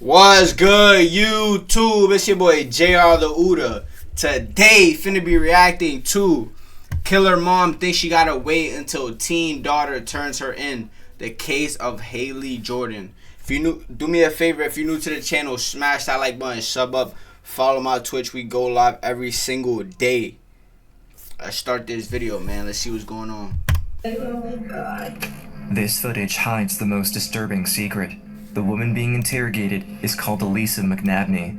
What's good, YouTube? It's your boy JrTheOota. Today, finna be reacting to Killer Mom Thinks She Gotta Wait Until Teen Daughter Turns Her In. The Case of Haley Jordan. If you new, do me a favor, if you're new to the channel, smash that like button, sub up, follow my Twitch. We go live every single day. Let's start this video, man. Let's see what's going on. This footage hides the most disturbing secret. The woman being interrogated is called Elisa McNabney.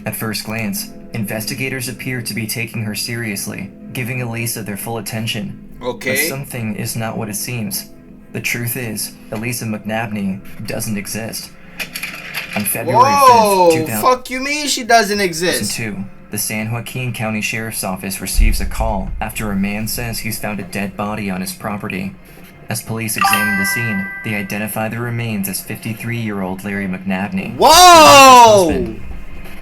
At first glance, investigators appear to be taking her seriously, giving Elisa their full attention. Okay. But something is not what it seems. The truth is, Elisa McNabney doesn't exist. On February 5th, fuck you mean she doesn't exist? 2002, the San Joaquin County Sheriff's Office receives a call after a man says he's found a dead body on his property. As police examine the scene, they identify the remains as 53-year-old Larry McNabney. Whoa!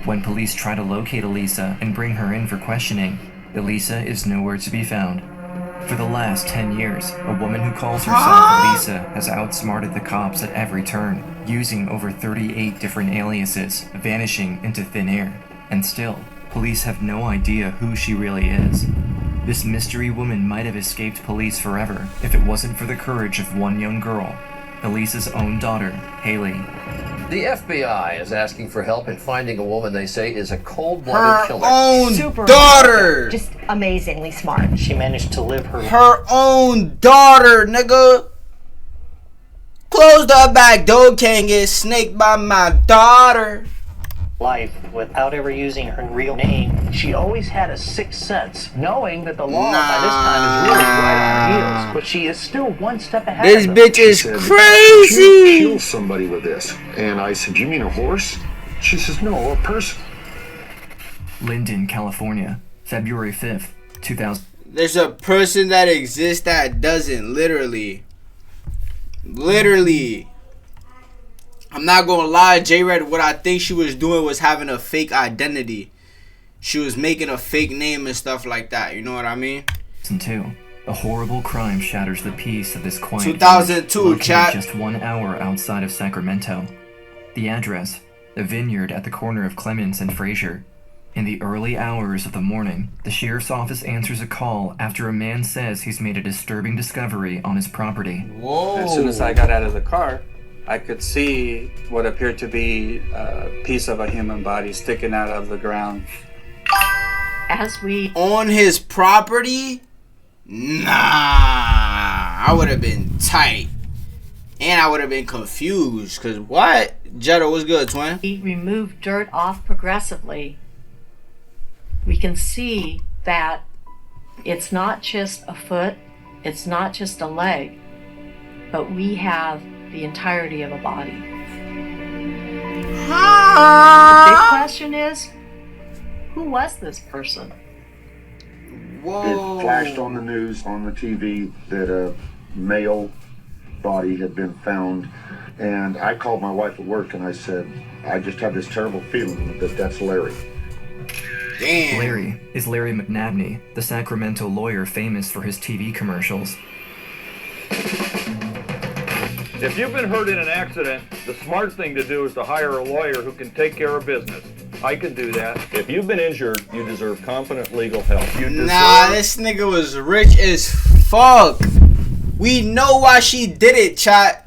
When police try to locate Elisa and bring her in for questioning, Elisa is nowhere to be found. For the last 10 years, a woman who calls herself Elisa has outsmarted the cops at every turn, using over 38 different aliases, vanishing into thin air. And still, police have no idea who she really is. This mystery woman might have escaped police forever if it wasn't for the courage of one young girl, Elisa's own daughter, Haley. The FBI is asking for help in finding a woman they say is a cold-blooded killer. Her own Super daughter! Just amazingly smart. She managed to live her own daughter, nigga! Close the back door, can't get snaked by my daughter. life without ever using her real name. She always had a sixth sense, knowing that the law by this time is really right on her heels, but she is still one step ahead This of them. bitch is said, crazy! "Kill somebody with this." And I said, "You mean a horse?" She says, "No, a person." Linden, California, February 5th, 2000. There's a person that exists that doesn't, literally. I'm not gonna lie, J-Red, what I think she was doing was having a fake identity. She was making a fake name and stuff like that, you know what I mean? 2002. A horrible crime shatters the peace of this quiet 2002, village, chat. located just 1 hour outside of Sacramento. The address, a vineyard at the corner of Clemens and Fraser. In the early hours of the morning, the sheriff's office answers a call after a man says he's made a disturbing discovery on his property. Whoa. As soon as I got out of the car, I could see what appeared to be a piece of a human body sticking out of the ground. On his property? Nah, I would have been tight. And I would have been confused. Cause what? Jetta, what's good, twin? We remove dirt off progressively. We can see that it's not just a foot, it's not just a leg, but we have the entirety of a body. The big question is, who was this person? Whoa. It flashed on the news, on the TV, that a male body had been found. And I called my wife at work and I said, I just have this terrible feeling that that's Larry. Damn. Larry is Larry McNabney, the Sacramento lawyer famous for his TV commercials. If you've been hurt in an accident, the smart thing to do is to hire a lawyer who can take care of business. I can do that. If you've been injured, you deserve competent legal help. Nah, this nigga was rich as fuck. We know why she did it, chat.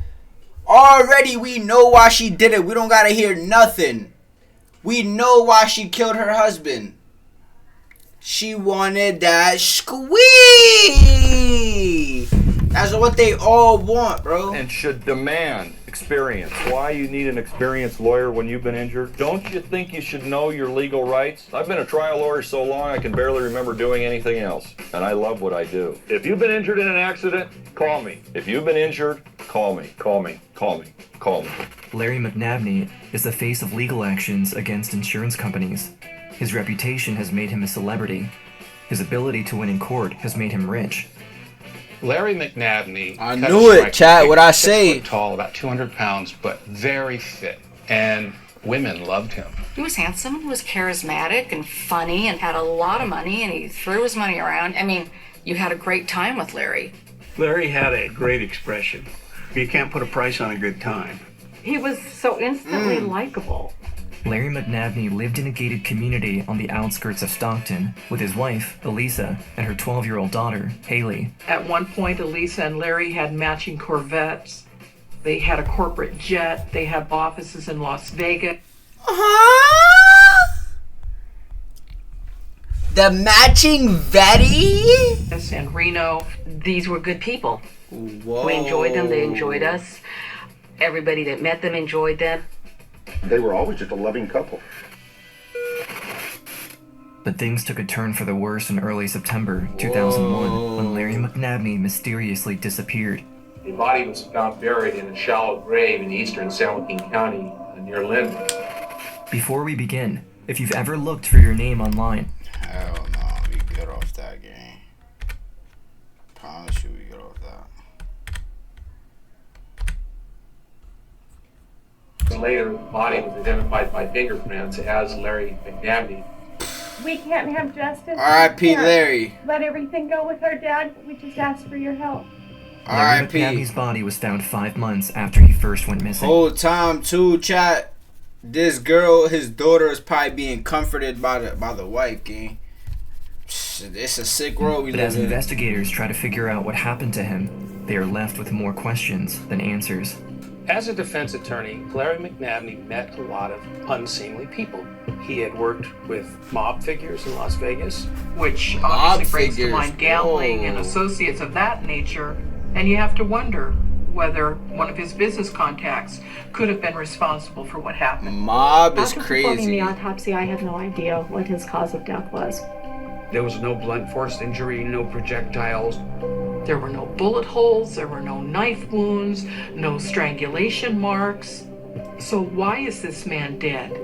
Already we know why she did it. We don't gotta hear nothing. We know why she killed her husband. She wanted that squeeze. That's what they all want, bro. And should demand experience. Why you need an experienced lawyer when you've been injured? Don't you think you should know your legal rights? I've been a trial lawyer so long I can barely remember doing anything else. And I love what I do. If you've been injured in an accident, call me. If you've been injured, call me. Call me. Call me. Call me. Larry McNabney is the face of legal actions against insurance companies. His reputation has made him a celebrity. His ability to win in court has made him rich. Larry McNabney. I knew it, Chad. What I say? 6 foot tall, about 200 pounds, but very fit, and women loved him. He was handsome, he was charismatic and funny, and had a lot of money, and he threw his money around. I mean, you had a great time with Larry. Larry had a great expression. You can't put a price on a good time. He was so instantly likable. Larry McNabney lived in a gated community on the outskirts of Stockton with his wife, Elisa, and her 12-year-old daughter, Haley. At one point, Elisa and Larry had matching Corvettes. They had a corporate jet. They had offices in Las Vegas. The matching Vetty? And Reno. These were good people. Whoa. We enjoyed them. They enjoyed us. Everybody that met them enjoyed them. They were always just a loving couple. But things took a turn for the worse in early September 2001 when Larry McNabney mysteriously disappeared. The body was found buried in a shallow grave in eastern San Joaquin County near Linden. Before we begin, if you've ever looked for your name online, hell no, we good off that game. Promise you we good off that. Later, the body was identified by fingerprints as Larry McNabney. We can't have justice. R.I.P. Larry. Let everything go with our dad. We just ask for your help. Larry McNabney's body was found 5 months after he first went missing. Whole time too, chat. This girl, his daughter, is probably being comforted by the wife, gang. It's a sick world we But live as in. investigators try to figure out what happened to him, they are left with more questions than answers. As a defense attorney, Larry McNabney met a lot of unseemly people. He had worked with mob figures in Las Vegas. Which Mob obviously brings to figures. mind gambling and Whoa. associates of that nature. And you have to wonder whether one of his business contacts could have been responsible for what happened. Mob is After performing crazy. the autopsy, I had no idea what his cause of death was. There was no blunt force injury, no projectiles. There were no bullet holes, there were no knife wounds, no strangulation marks. So why is this man dead?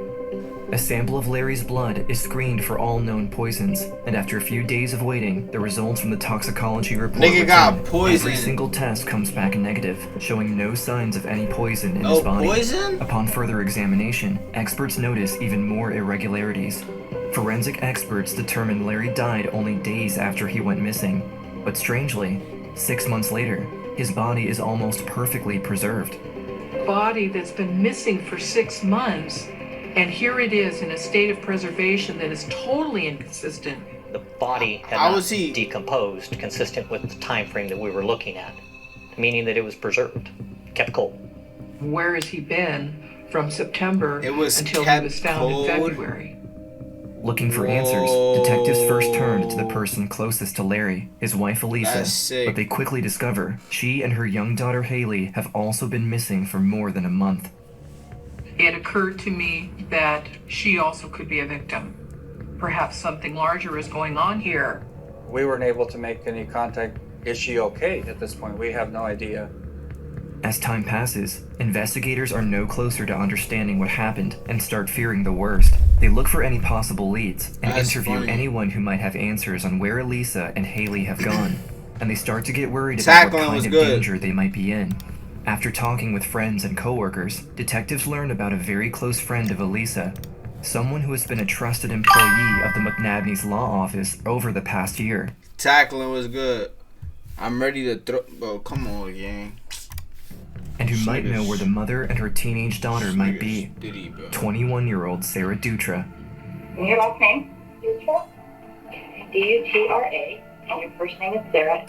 A sample of Larry's blood is screened for all known poisons, and after a few days of waiting, the results from the toxicology report Nigga got return. poisoned. Every single test comes back negative, showing no signs of any poison in No his body. poison? Upon further examination, experts notice even more irregularities. Forensic experts determined Larry died only days after he went missing, but strangely, 6 months later, his body is almost perfectly preserved. Body that's been missing for 6 months, and here it is in a state of preservation that is totally inconsistent. The body had How not was he- decomposed, consistent with the time frame that we were looking at, meaning that it was preserved, kept cold. Where has he been from September It was until he kept was found cold? in February? Looking for answers, detectives first turned to the person closest to Larry, his wife Elisa, That's sick. but they quickly discover she and her young daughter Haley have also been missing for more than a month. It occurred to me that she also could be a victim. Perhaps something larger is going on here. We weren't able to make any contact. Is she okay at this point? We have no idea. As time passes, investigators are no closer to understanding what happened and start fearing the worst. They look for any possible leads and That's interview funny. anyone who might have answers on where Elisa and Haley have gone. And they start to get worried about what Tackling kind was of good. danger they might be in. After talking with friends and coworkers, detectives learn about a very close friend of Elisa, someone who has been a trusted employee of the McNabney's law office over the past year. Tackling was good. I'm ready to throw. Bro, come on, gang. And who might know where the mother and her teenage daughter might be. Diddy, bro. 21-year-old JrTheOota. And your last name? Dutra. D-U-T-R-A. And your first name is Sarah.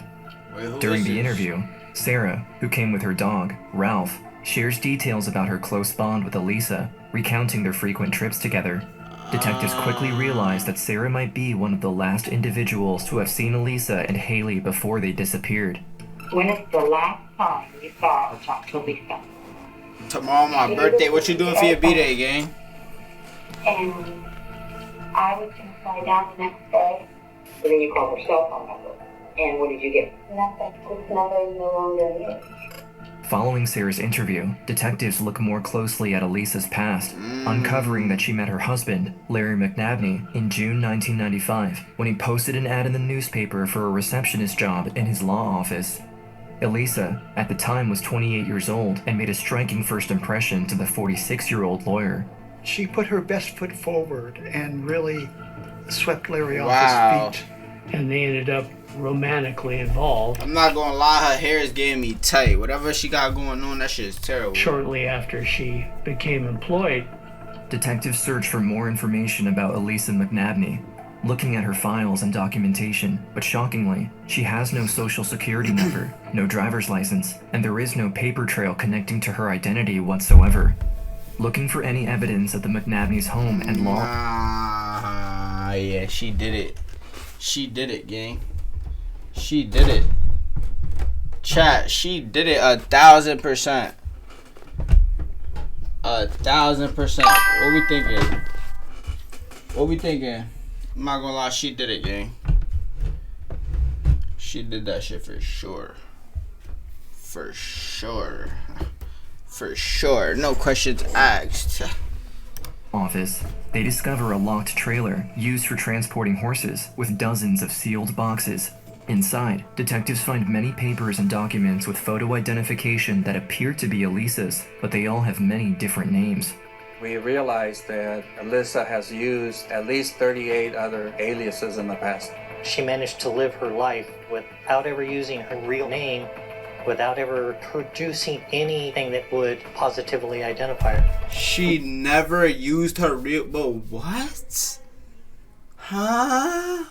Wait, who During is the this? interview, Sarah, who came with her dog, Ralph, shares details about her close bond with Elisa, recounting their frequent trips together. Detectives quickly realize that Sarah might be one of the last individuals to have seen Elisa and Haley before they disappeared. When is the last time you saw or talked to Lisa? Tomorrow my birthday. What you doing for your B-Day, gang? And I was going to fly down the next day. But then you called her cell phone number. And what did you get? Nothing. This number is no longer in use. Following Sarah's interview, detectives look more closely at Elisa's past, uncovering that she met her husband, Larry McNabney, in June 1995, when he posted an ad in the newspaper for a receptionist job in his law office. Elisa, at the time, was 28 years old and made a striking first impression to the 46-year-old lawyer. She put her best foot forward and really swept Larry Wow. off his feet. And they ended up romantically involved. I'm not gonna lie, her hair is getting me tight. Whatever she got going on, that shit is terrible. Shortly after she became employed, Detectives search for more information about Elisa McNabney, looking at her files and documentation, but shockingly, she has no social security number, no driver's license, and there is no paper trail connecting to her identity whatsoever. Looking for any evidence at the McNabney's home and law. Yeah, she did it. She did it, gang. She did it. Chat, she did it 1,000%. 1,000%. What we thinking? What we thinking? I'm not gonna lie, she did it, gang. She did that shit for sure. For sure. For sure. No questions asked. Office. They discover a locked trailer used for transporting horses with dozens of sealed boxes. Inside, detectives find many papers and documents with photo identification that appear to be Elisa's, but they all have many different names. We realized that Alyssa has used at least 38 other aliases in the past. She managed to live her life without ever using her real name, without ever producing anything that would positively identify her. She never used her real... But what? Huh?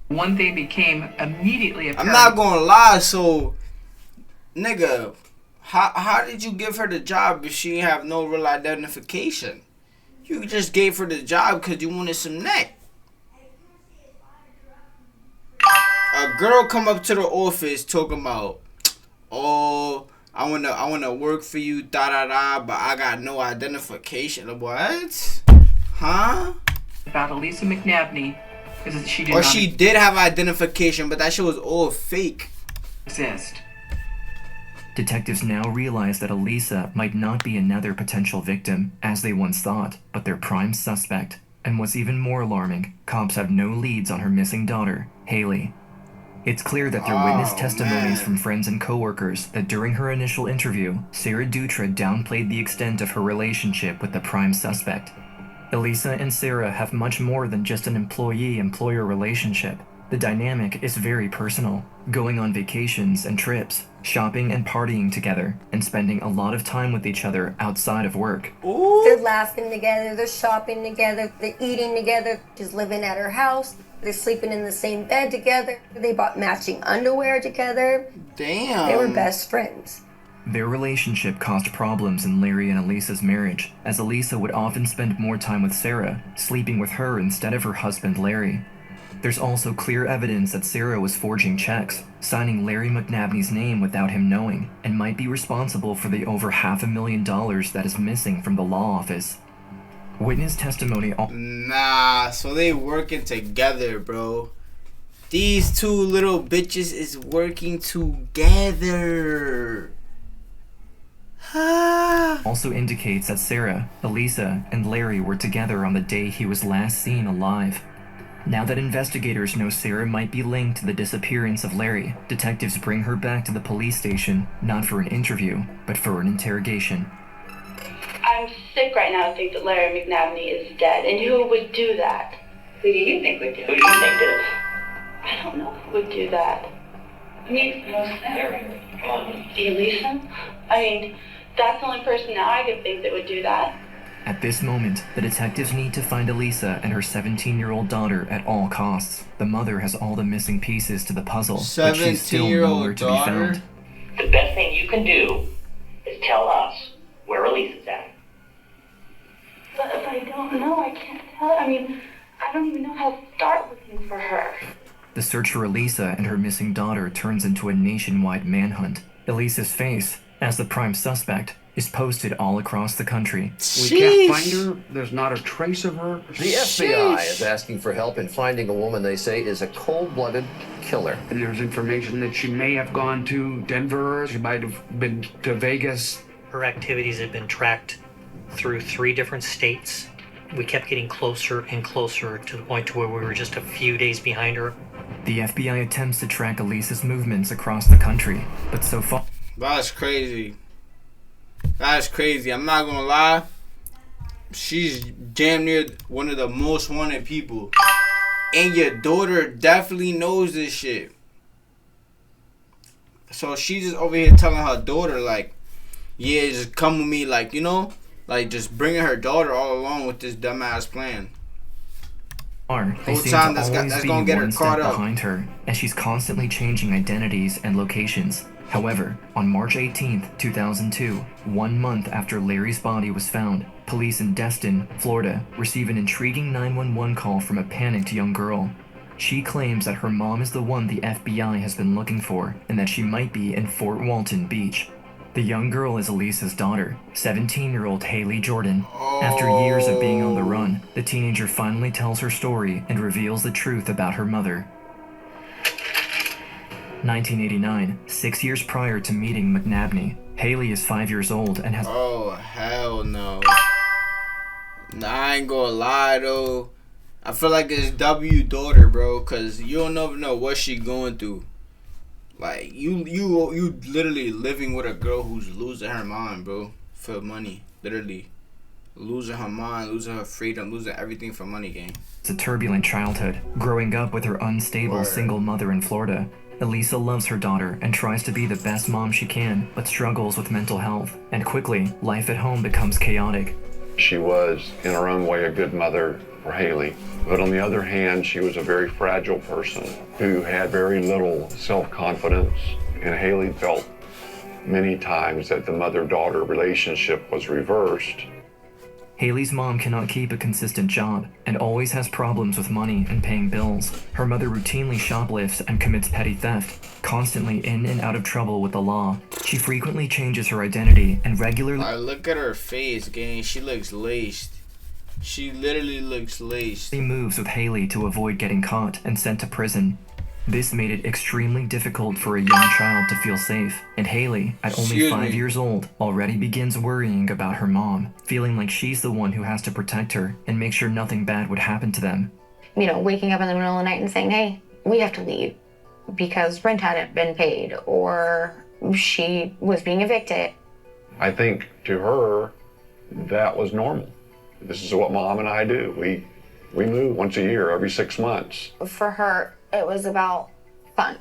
One thing became immediately apparent. I'm not gonna lie, so... Nigga, how did you give her the job if she didn't have no real identification? You just gave her the job because you wanted some neck. A girl come up to the office talking about, oh, I wanna work for you, da da da, but I got no identification. What? Huh? About Elisa McNabney is that she did or not she did have identification, but that shit was all fake. exist. Detectives now realize that Elisa might not be another potential victim, as they once thought, but their prime suspect. And what's even more alarming, cops have no leads on her missing daughter, Haley. It's clear that through witness testimonies from friends and coworkers that during her initial interview, JrTheOota downplayed the extent of her relationship with the prime suspect. Elisa and Sarah have much more than just an employee-employer relationship. The dynamic is very personal, going on vacations and trips, shopping and partying together, and spending a lot of time with each other outside of work. They're laughing together, they're shopping together, they're eating together, she's living at her house, they're sleeping in the same bed together, they bought matching underwear together. Damn. They were best friends. Their relationship caused problems in Larry and Elisa's marriage, as Elisa would often spend more time with Sarah, sleeping with her instead of her husband Larry. There's also clear evidence that Sarah was forging checks, signing Larry McNabney's name without him knowing, and might be responsible for the over $500,000 that is missing from the law office. Witness testimony... Nah, so they working together, bro. These two little bitches is working together. also indicates that Sarah, Elisa, and Larry were together on the day he was last seen alive. Now that investigators know Sarah might be linked to the disappearance of Larry, detectives bring her back to the police station, not for an interview, but for an interrogation. I'm sick right now to think that Larry McNabney is dead. And who would do that? Who do you think would do it? Who do you think did it? I don't know who would do that. I mean, Elisa? I mean, that's the only person now I can think that would do that. At this moment, the detectives need to find Elisa and her 17-year-old daughter at all costs. The mother has all the missing pieces to the puzzle, but she's still nowhere to be found. The best thing you can do is tell us where Elisa's at. But if I don't know, I can't tell. I mean, I don't even know how to start looking for her. The search for Elisa and her missing daughter turns into a nationwide manhunt. Elisa's face, as the prime suspect, is posted all across the country. We can't find her. There's not a trace of her. The FBI is asking for help in finding a woman they say is a cold-blooded killer. And there's information that she may have gone to Denver. She might have been to Vegas. Her activities have been tracked through 3 different states. We kept getting closer and closer to the point to where we were just a few days behind her. The FBI attempts to track Elisa's movements across the country, but so far... That's crazy. That's crazy. I'm not gonna lie. She's damn near one of the most wanted people. And your daughter definitely knows this shit. So she's just over here telling her daughter, like, yeah, just come with me, like, you know, like just bringing her daughter all along with this dumbass plan. They seem to always be one step behind her, as she's constantly changing identities and locations. However, on March 18th, 2002, 1 month after Larry's body was found, police in Destin, Florida, receive an intriguing 911 call from a panicked young girl. She claims that her mom is the one the FBI has been looking for, and that she might be in Fort Walton Beach. The young girl is Elisa's daughter, 17-year-old Haley Jordan. After years of being on the run, the teenager finally tells her story and reveals the truth about her mother. 1989, 6 years prior to meeting McNabney, Haley is 5 years old and has... Oh, hell no. Nah, I ain't gonna lie, though. I feel like it's W daughter, bro, because you don't never know what she going through. Like, you literally living with a girl who's losing her mind, bro, for money. Literally. Losing her mind, losing her freedom, losing everything for money, gang. It's a turbulent childhood, growing up with her unstable single mother in Florida. Elisa loves her daughter and tries to be the best mom she can, but struggles with mental health. And quickly, life at home becomes chaotic. She was, in her own way, a good mother for Haley. But on the other hand, she was a very fragile person who had very little self-confidence. And Haley felt many times that the mother-daughter relationship was reversed. Haley's mom cannot keep a consistent job and always has problems with money and paying bills. Her mother routinely shoplifts and commits petty theft, constantly in and out of trouble with the law. She frequently changes her identity and regularly... Look at her face, gang. She looks laced. She literally looks laced. He moves with Haley to avoid getting caught and sent to prison. This made it extremely difficult for a young child to feel safe, and Haley, at only 5 years old, already begins worrying about her mom, feeling like she's the one who has to protect her and make sure nothing bad would happen to them. You know, waking up in the middle of the night and saying, hey, we have to leave because rent hadn't been paid or she was being evicted. I think to her, that was normal. This is what Mom and I do. We move once a year, every 6 months. For her, it was about fun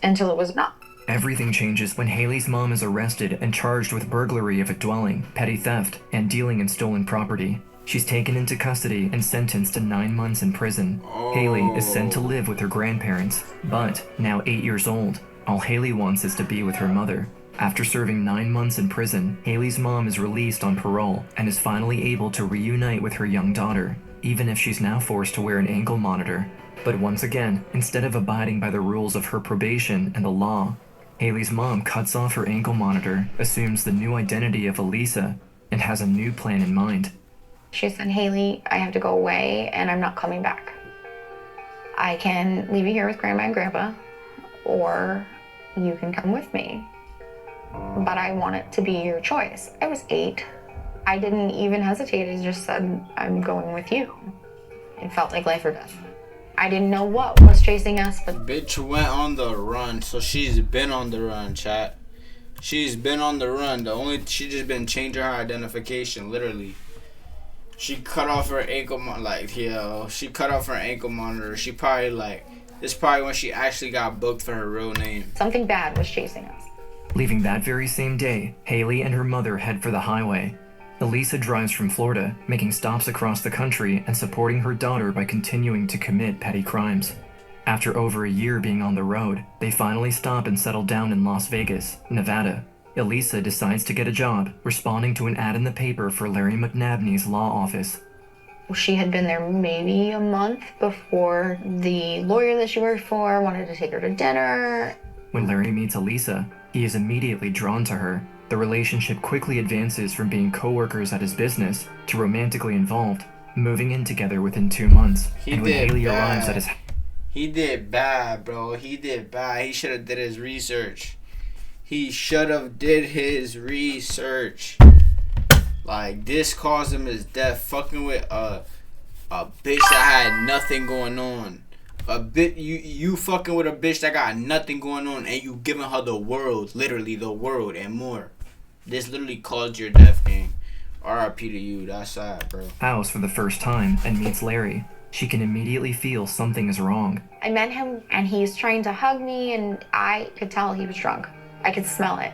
until it was not. Everything changes when Haley's mom is arrested and charged with burglary of a dwelling, petty theft, and dealing in stolen property. She's taken into custody and sentenced to 9 months in prison. Haley is sent to live with her grandparents, but, now 8 years old, all Haley wants is to be with her mother. After serving 9 months in prison, Haley's mom is released on parole and is finally able to reunite with her young daughter, even if she's now forced to wear an ankle monitor. But once again, instead of abiding by the rules of her probation and the law, Haley's mom cuts off her ankle monitor, assumes the new identity of Elisa, and has a new plan in mind. She said, Haley, I have to go away and I'm not coming back. I can leave you here with Grandma and Grandpa, or you can come with me. But I want it to be your choice. I was 8. I didn't even hesitate. I just said, I'm going with you. It felt like life or death. I didn't know what was chasing us, but... Bitch went on the run, so she's been on the run, chat. She's been on the run. She just been changing her identification, literally. She cut off her ankle monitor, she cut off her ankle monitor. She probably, this is probably when she actually got booked for her real name. Something bad was chasing us. Leaving that very same day, Haley and her mother head for the highway. Elisa drives from Florida, making stops across the country and supporting her daughter by continuing to commit petty crimes. After over a year being on the road, they finally stop and settle down in Las Vegas, Nevada. Elisa decides to get a job, responding to an ad in the paper for Larry McNabney's law office. She had been there maybe a month before the lawyer that she worked for wanted to take her to dinner. When Larry meets Elisa, he is immediately drawn to her. The relationship quickly advances from being co-workers at his business to romantically involved, moving in together within 2 months. And when Haley arrives at his... He did bad, bro. He did bad. He should have did his research. He should have did his research. This caused him his death. Fucking with a bitch that had nothing going on. You fucking with a bitch that got nothing going on and you giving her the world, literally the world and more. This literally caused your death, gang. R.I.P. to you. That's sad, bro. House for the first time and meets Larry. she can immediately feel something is wrong. I met him and he's trying to hug me and I could tell he was drunk. I could smell it.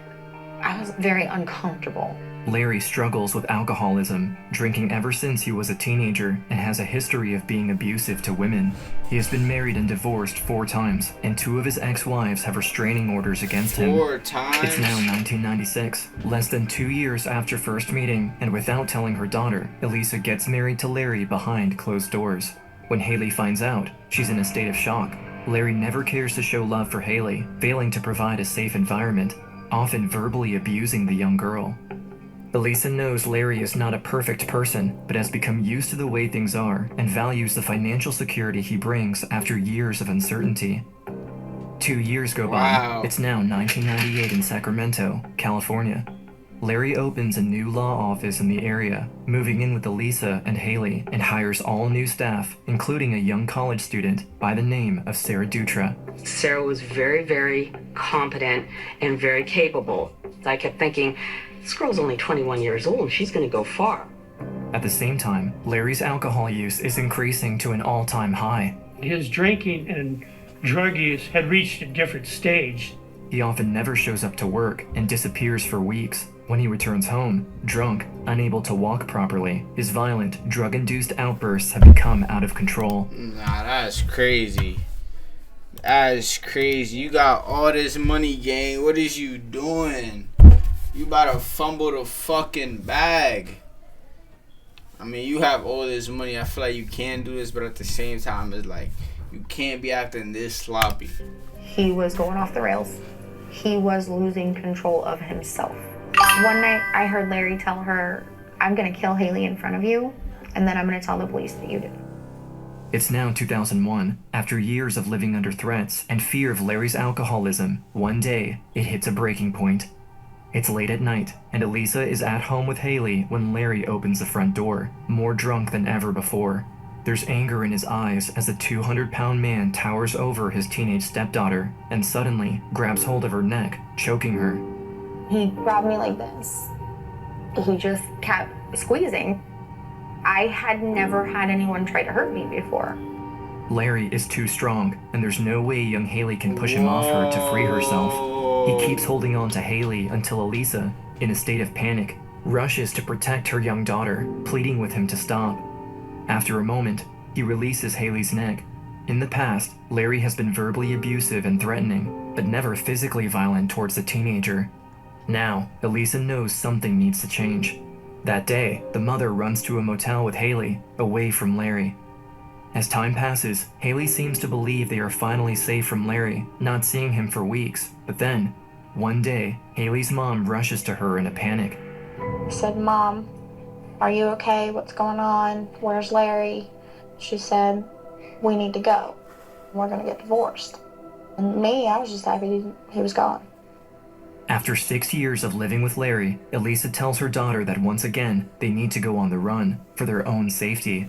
I was very uncomfortable. Larry struggles with alcoholism, drinking ever since he was a teenager, and has a history of being abusive to women. He has been married and divorced 4 times, and 2 of his ex-wives have restraining orders against him. 4 times? It's now 1996, less than 2 years after first meeting, and without telling her daughter, Elisa gets married to Larry behind closed doors. When Haley finds out, she's in a state of shock. Larry never cares to show love for Haley, failing to provide a safe environment, often verbally abusing the young girl. Elisa knows Larry is not a perfect person, but has become used to the way things are and values the financial security he brings after years of uncertainty. 2 years go by. It's now 1998 in Sacramento, California. Larry opens a new law office in the area, moving in with Elisa and Haley, and hires all new staff, including a young college student by the name of JrTheOota. Sarah was very, very competent and very capable. I kept thinking, this girl's only 21 years old and she's going to go far. At the same time, Larry's alcohol use is increasing to an all-time high. His drinking and drug use had reached a different stage. He often never shows up to work and disappears for weeks. When he returns home, drunk, unable to walk properly, his violent, drug-induced outbursts have become out of control. Nah, that's crazy. That is crazy. You got all this money, gang. What is you doing? You about to fumble the fucking bag. I mean, you have all this money. I feel like you can do this, but at the same time, it's like, you can't be acting this sloppy. He was going off the rails. He was losing control of himself. One night, I heard Larry tell her, I'm gonna kill Haley in front of you, and then I'm gonna tell the police that you did. It's now 2001. After years of living under threats and fear of Larry's alcoholism, one day, it hits a breaking point. It's late at night, and Elisa is at home with Haley when Larry opens the front door, more drunk than ever before. There's anger in his eyes as the 200-pound man towers over his teenage stepdaughter and suddenly grabs hold of her neck, choking her. He grabbed me like this. He just kept squeezing. I had never had anyone try to hurt me before. Larry is too strong, and there's no way young Haley can push him off her to free herself. He keeps holding on to Haley until Elisa, in a state of panic, rushes to protect her young daughter, pleading with him to stop. After a moment, he releases Haley's neck. In the past, Larry has been verbally abusive and threatening, but never physically violent towards the teenager. Now, Elisa knows something needs to change. That day, the mother runs to a motel with Haley, away from Larry. As time passes, Haley seems to believe they are finally safe from Larry, not seeing him for weeks. But then, one day, Haley's mom rushes to her in a panic. I said, Mom, are you okay? What's going on? Where's Larry? She said, we need to go. We're gonna get divorced. And me, I was just happy he was gone. After 6 years of living with Larry, Elisa tells her daughter that once again, they need to go on the run for their own safety.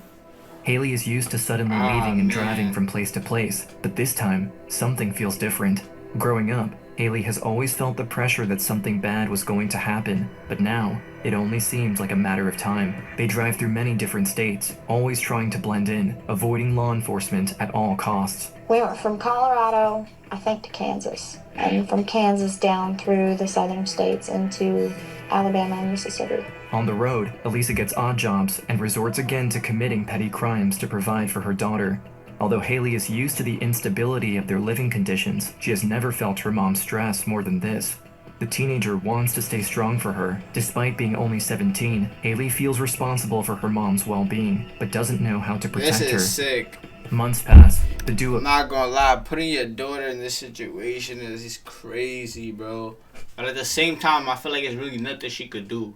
Haley is used to suddenly leaving and driving from place to place, but this time, something feels different. Growing up, Haley has always felt the pressure that something bad was going to happen, but now, it only seems like a matter of time. They drive through many different states, always trying to blend in, avoiding law enforcement at all costs. We went from Colorado, I think, to Kansas, and from Kansas down through the southern states into Alabama and Mississippi. On the road, Elisa gets odd jobs and resorts again to committing petty crimes to provide for her daughter. Although Haley is used to the instability of their living conditions, she has never felt her mom's stress more than this. The teenager wants to stay strong for her. Despite being only 17, Haley feels responsible for her mom's well-being, but doesn't know how to protect her. This is sick. Months pass. The duo... I'm not gonna lie, putting your daughter in this situation is just crazy, bro. But at the same time, I feel like it's really nothing she could do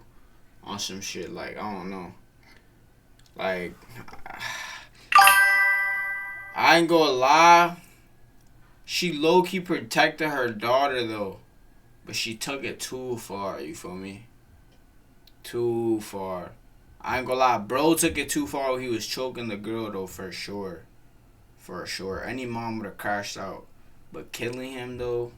on some shit. Like, I don't know. Like, I ain't gonna lie. She low-key protected her daughter, though. But she took it too far, you feel me? Too far. I ain't gonna lie, bro took it too far when he was choking the girl, though, for sure. For sure. Any mom would have crashed out. But killing him, though...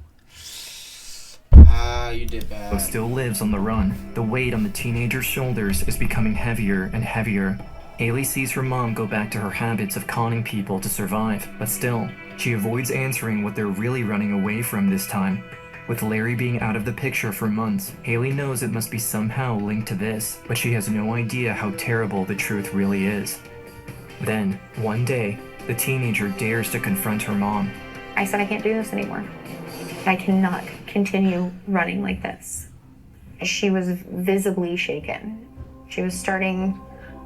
you did bad. Still lives on the run. The weight on the teenager's shoulders is becoming heavier and heavier. Haley sees her mom go back to her habits of conning people to survive, but still, she avoids answering what they're really running away from this time. With Larry being out of the picture for months, Haley knows it must be somehow linked to this, but she has no idea how terrible the truth really is. Then, one day, the teenager dares to confront her mom. I said, I can't do this anymore. I cannot continue running like this. She was visibly shaken. She was starting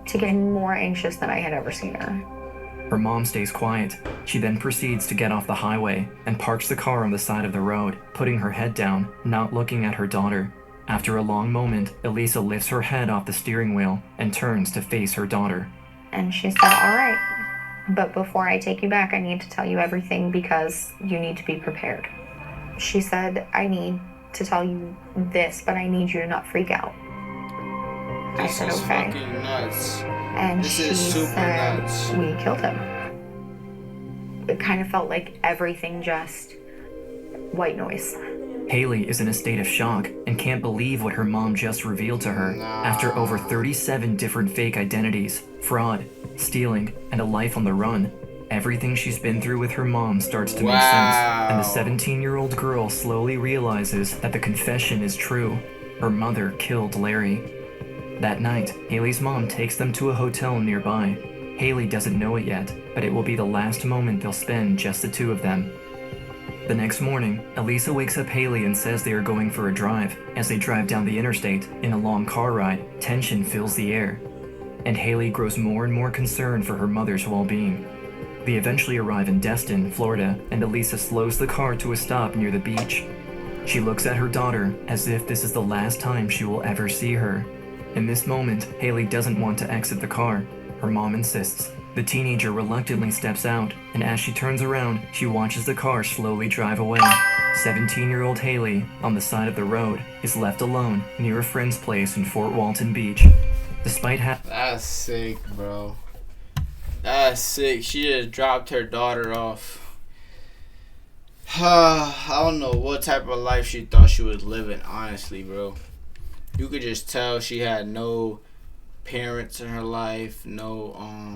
to get more anxious than I had ever seen her. Her mom stays quiet. She then proceeds to get off the highway and parks the car on the side of the road, putting her head down, not looking at her daughter. After a long moment, Elisa lifts her head off the steering wheel and turns to face her daughter. And she said, all right, but before I take you back, I need to tell you everything because you need to be prepared. She said, I need to tell you this, but I need you to not freak out. I said, okay. This is fucking nuts. And this she is super said, nuts. we killed him. It kind of felt like everything just white noise. Haley is in a state of shock and can't believe what her mom just revealed to her. After over 37 different fake identities, fraud, stealing, and a life on the run, everything she's been through with her mom starts to make sense, and the 17-year-old girl slowly realizes that the confession is true. Her mother killed Larry. That night, Haley's mom takes them to a hotel nearby. Haley doesn't know it yet, but it will be the last moment they'll spend just the two of them. The next morning, Elisa wakes up Haley and says they are going for a drive. As they drive down the interstate, in a long car ride, tension fills the air. And Haley grows more and more concerned for her mother's well-being. They eventually arrive in Destin, Florida, and Elisa slows the car to a stop near the beach. She looks at her daughter as if this is the last time she will ever see her. In this moment, Haley doesn't want to exit the car. Her mom insists. The teenager reluctantly steps out, and as she turns around, she watches the car slowly drive away. 17-year-old Haley, on the side of the road, is left alone near a friend's place in Fort Walton Beach. Despite That's sick, bro. That's sick. She just dropped her daughter off. I don't know what type of life she thought she was living, honestly, bro. You could just tell she had no parents in her life, no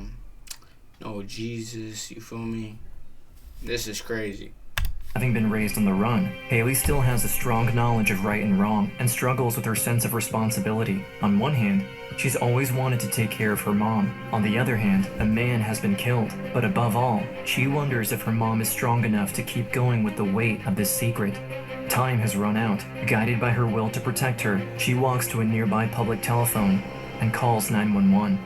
Jesus, you feel me? This is crazy. Having been raised on the run, Haley still has a strong knowledge of right and wrong and struggles with her sense of responsibility. On one hand, she's always wanted to take care of her mom. On the other hand, a man has been killed. But above all, she wonders if her mom is strong enough to keep going with the weight of this secret. Time has run out. Guided by her will to protect her, she walks to a nearby public telephone and calls 911.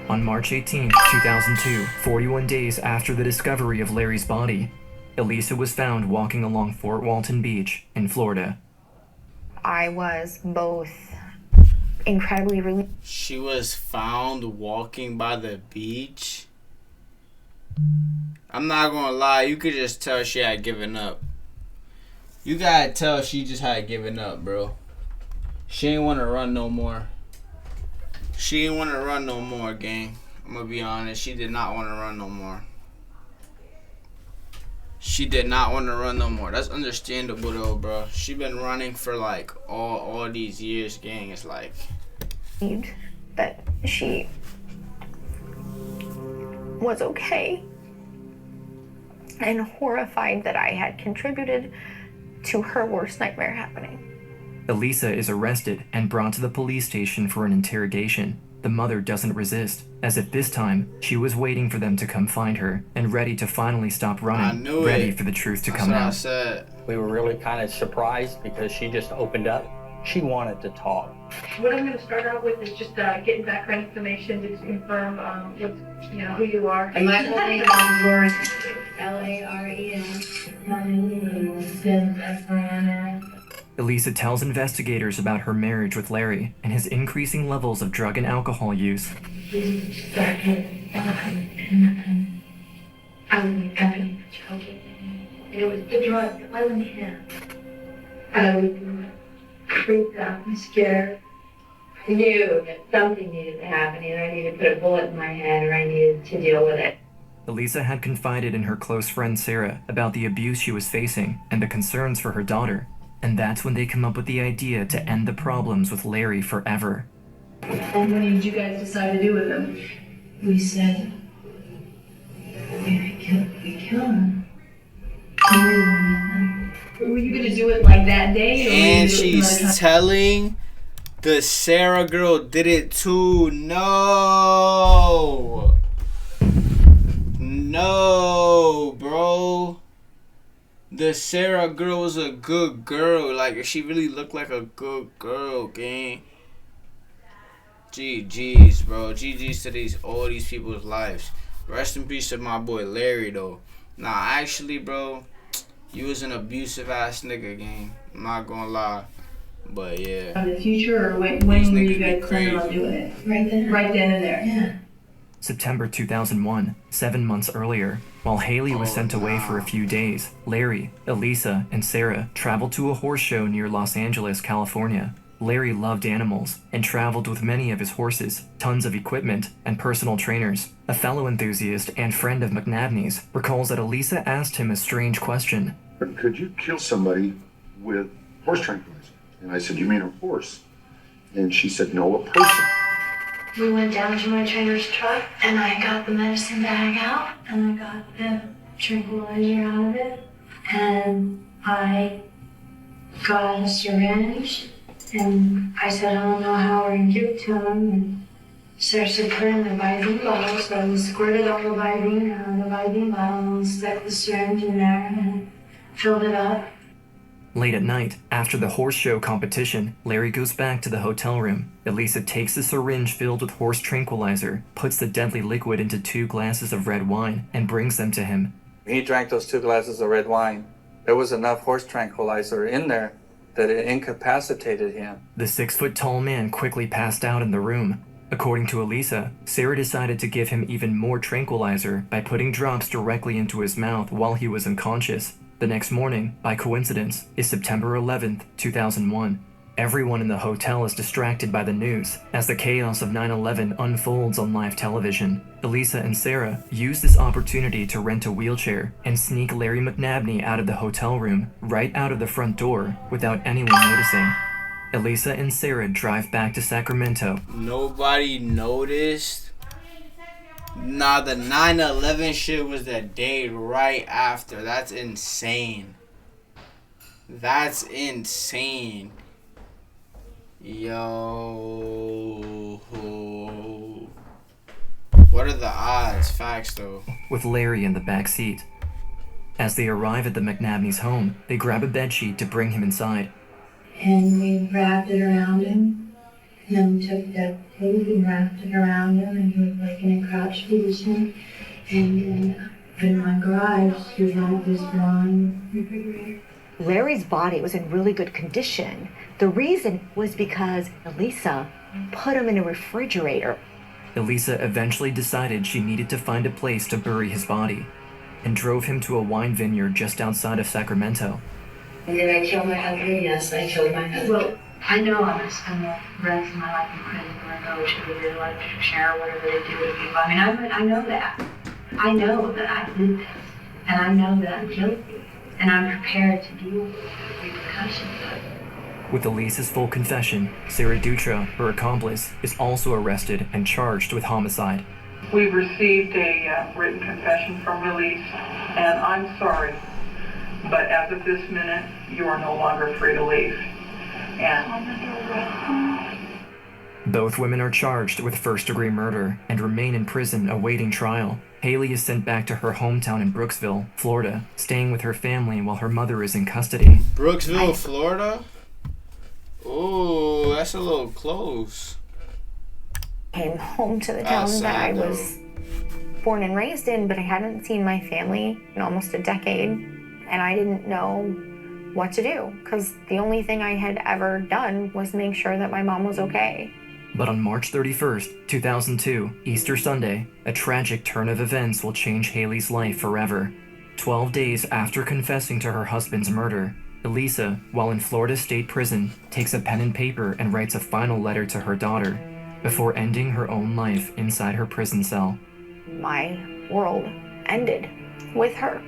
On March 18, 2002, 41 days after the discovery of Larry's body, Elisa was found walking along Fort Walton Beach in Florida. I was both incredibly relieved. She was found walking by the beach. I'm not gonna lie, you could just tell she had given up. You gotta tell she just had given up, bro. She ain't wanna run no more. She ain't wanna run no more, gang. I'm gonna be honest, she did not wanna run no more. She did not want to run no more. That's understandable though, bro. She been running for like all these years, gang. It's like that she was okay, and horrified that I had contributed to her worst nightmare happening. Elisa is arrested and brought to the police station for an interrogation. The mother doesn't resist, as if this time she was waiting for them to come find her and ready to finally stop running, ready for the truth to come out. We were really kind of surprised because she just opened up. She wanted to talk. What I'm going to start out with is just getting background information to confirm who you are. My full name is Lauren. Laren. Elisa tells investigators about her marriage with Larry and his increasing levels of drug and alcohol use. It was the drug, it wasn't him. I was freaked out and scared. I knew that something needed to happen, and I needed to put a bullet in my head, or I needed to deal with it. Elisa had confided in her close friend Sarah about the abuse she was facing and the concerns for her daughter. And that's when they come up with the idea to end the problems with Larry forever. And what did you guys decide to do with him? We said, we kill him. Were you gonna do it like that day? Or And were you she's telling the Sarah girl did it too. No. No, bro. The Sarah girl was a good girl. Like, she really looked like a good girl, gang. GG's, bro. GG's to all these people's lives. Rest in peace to my boy Larry, though. Nah, actually, bro, you was an abusive ass nigga, gang. I'm not gonna lie. But yeah. In the future, or when were you guys planning on doing it? Right then. Right then and there. Yeah. September 2001, 7 months earlier, while Haley was sent away for a few days, Larry, Elisa, and Sarah traveled to a horse show near Los Angeles, California. Larry loved animals and traveled with many of his horses, tons of equipment, and personal trainers. A fellow enthusiast and friend of McNabney's recalls that Elisa asked him a strange question. Could you kill somebody with horse tranquilizer? And I said, you mean a horse? And she said, no, a person. We went down to my trainer's truck and I got the medicine bag out and I got the tranquilizer out of it and I got a syringe and I said, I don't know how we're gonna give it to him. And Sarah said, put it in the Visine bottle, so I squirted all the Visine out of the Visine bottle and stuck the syringe in there and filled it up. Late at night, after the horse show competition, Larry goes back to the hotel room. Elisa takes the syringe filled with horse tranquilizer, puts the deadly liquid into 2 glasses of red wine, and brings them to him. He drank those 2 glasses of red wine. There was enough horse tranquilizer in there that it incapacitated him. The 6-foot-tall man quickly passed out in the room. According to Elisa, Sarah decided to give him even more tranquilizer by putting drops directly into his mouth while he was unconscious. The next morning, by coincidence, is September 11th, 2001. Everyone in the hotel is distracted by the news as the chaos of 9/11 unfolds on live television. Elisa and Sarah use this opportunity to rent a wheelchair and sneak Larry McNabney out of the hotel room, right out of the front door, without anyone noticing. Elisa and Sarah drive back to Sacramento. Nobody noticed. Nah, the 9/11 shit was the day right after. That's insane. That's insane. Yo. What are the odds? Facts, though. With Larry in the back seat. As they arrive at the McNabney's home, they grab a bedsheet to bring him inside. And we wrapped it around him. And we took the tape and wrapped it around him, and he was like in a crouch position. And then in my garage, we had this long refrigerator. Larry's body was in really good condition. The reason was because Elisa put him in a refrigerator. Elisa eventually decided she needed to find a place to bury his body and drove him to a wine vineyard just outside of Sacramento. Did I kill my husband? Yes, I killed my husband. Well, I know I'm going to spend the rest of my life in prison or go to the electric chair or whatever they do to people. I mean, I know that. I know that I did this. And I know that I'm guilty. And I'm prepared to deal with the repercussions of it. With Elisa's full confession, JrTheOota, her accomplice, is also arrested and charged with homicide. We've received a written confession from Elise, and I'm sorry, but as of this minute, you are no longer free to leave. And both women are charged with first-degree murder and remain in prison awaiting trial. Haley is sent back to her hometown in Brooksville, Florida, staying with her family while her mother is in custody. Brooksville, Florida? Oh, that's a little close. Came home to the town that I was born and raised in, but I hadn't seen my family in almost a decade, and I didn't know what to do, because the only thing I had ever done was make sure that my mom was okay. But on March 31st, 2002, Easter Sunday, a tragic turn of events will change Haley's life forever. 12 days after confessing to her husband's murder, Elisa, while in Florida State Prison, takes a pen and paper and writes a final letter to her daughter, before ending her own life inside her prison cell. My world ended with her.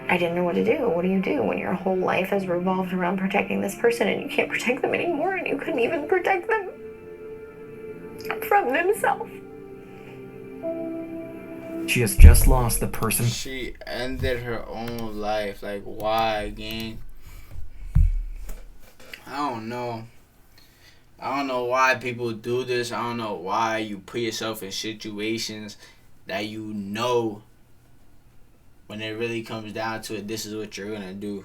I didn't know what to do. What do you do when your whole life has revolved around protecting this person and you can't protect them anymore and you couldn't even protect them? from themselves. She has just lost the person. She ended her own life. Like, why, gang? I don't know. I don't know why people do this. I don't know why you put yourself in situations that you know when it really comes down to it, this is what you're gonna do.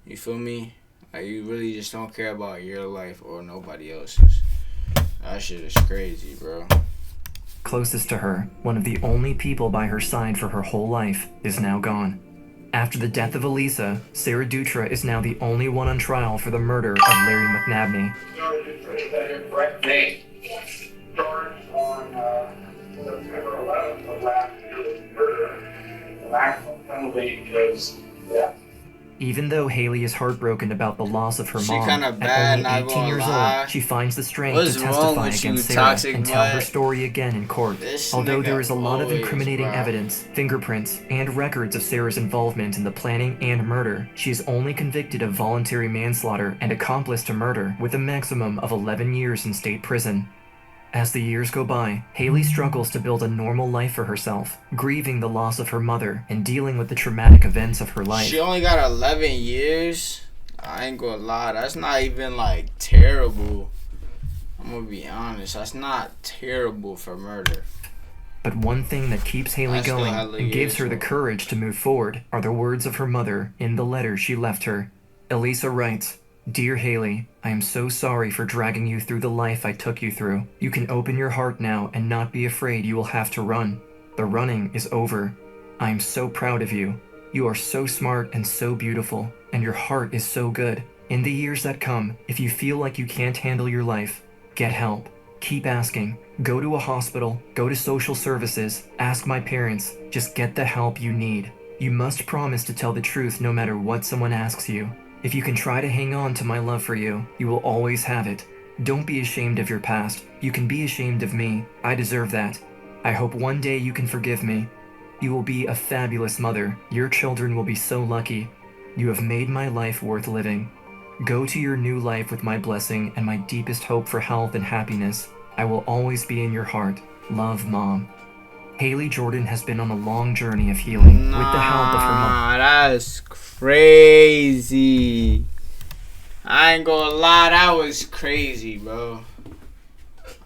You feel me? Like, you really just don't care about your life or nobody else's. That shit is crazy, bro. Closest to her, one of the only people by her side for her whole life, is now gone. After the death of Elisa, JrTheOota is now the only one on trial for the murder of Larry McNabney. Charged on September 11th of last year with murder. The maximum penalty is death. Even though Haley is heartbroken about the loss of her mom, kinda bad, at only not 18 years lie. old, she finds the strength What's to wrong testify with you, against Sarah toxic and tell her butt? story again in court. This Although nigga there is a lot of always, incriminating bro. evidence, fingerprints, and records of Sarah's involvement in the planning and murder, she is only convicted of voluntary manslaughter and accomplice to murder, with a maximum of 11 years in state prison. As the years go by, Haley struggles to build a normal life for herself, grieving the loss of her mother and dealing with the traumatic events of her life. She only got 11 years? I ain't gonna lie, that's not even like terrible. I'm gonna be honest, that's not terrible for murder. But one thing that keeps Haley That's still going hella and gives her years, the courage to move forward are the words of her mother in the letter she left her. Elisa writes, "Dear Haley, I am so sorry for dragging you through the life I took you through. You can open your heart now and not be afraid you will have to run. The running is over. I am so proud of you. You are so smart and so beautiful, and your heart is so good. In the years that come, if you feel like you can't handle your life, get help. Keep asking. Go to a hospital, go to social services, ask my parents. Just get the help you need. You must promise to tell the truth no matter what someone asks you. If you can try to hang on to my love for you, you will always have it. Don't be ashamed of your past. You can be ashamed of me. I deserve that. I hope one day you can forgive me. You will be a fabulous mother. Your children will be so lucky. You have made my life worth living. Go to your new life with my blessing and my deepest hope for health and happiness. I will always be in your heart. Love, Mom." Haley Jordan has been on a long journey of healing with the help of her mom. That's crazy. I ain't gonna lie, that was crazy, bro.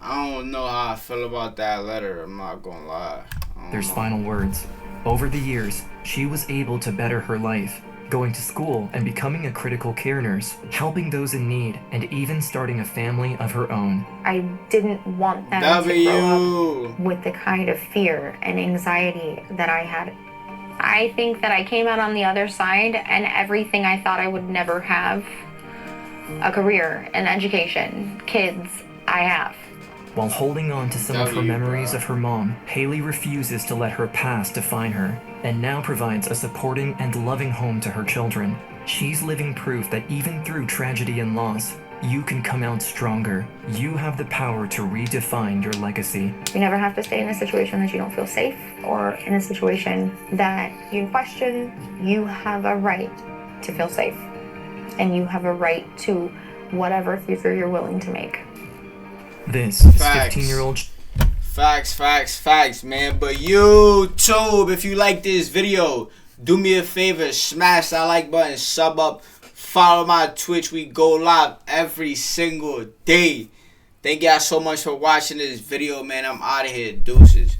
I don't know how I feel about that letter. I'm not gonna lie. There's final words. Over the years, she was able to better her life, going to school and becoming a critical care nurse, helping those in need, and even starting a family of her own. I didn't want them to grow up with the kind of fear and anxiety that I had. I think that I came out on the other side and everything I thought I would never have, a career, an education, kids, I have. While holding on to some of her memories of her mom, Haley refuses to let her past define her, and now provides a supporting and loving home to her children. She's living proof that even through tragedy and loss, you can come out stronger. You have the power to redefine your legacy. You never have to stay in a situation that you don't feel safe or in a situation that you question. You have a right to feel safe, and you have a right to whatever future you're willing to make. This is 15-year-old... Facts, man. But YouTube, if you like this video, do me a favor, smash that like button, sub up, follow my Twitch. We go live every single day. Thank y'all so much for watching this video, man. I'm out of here. Deuces.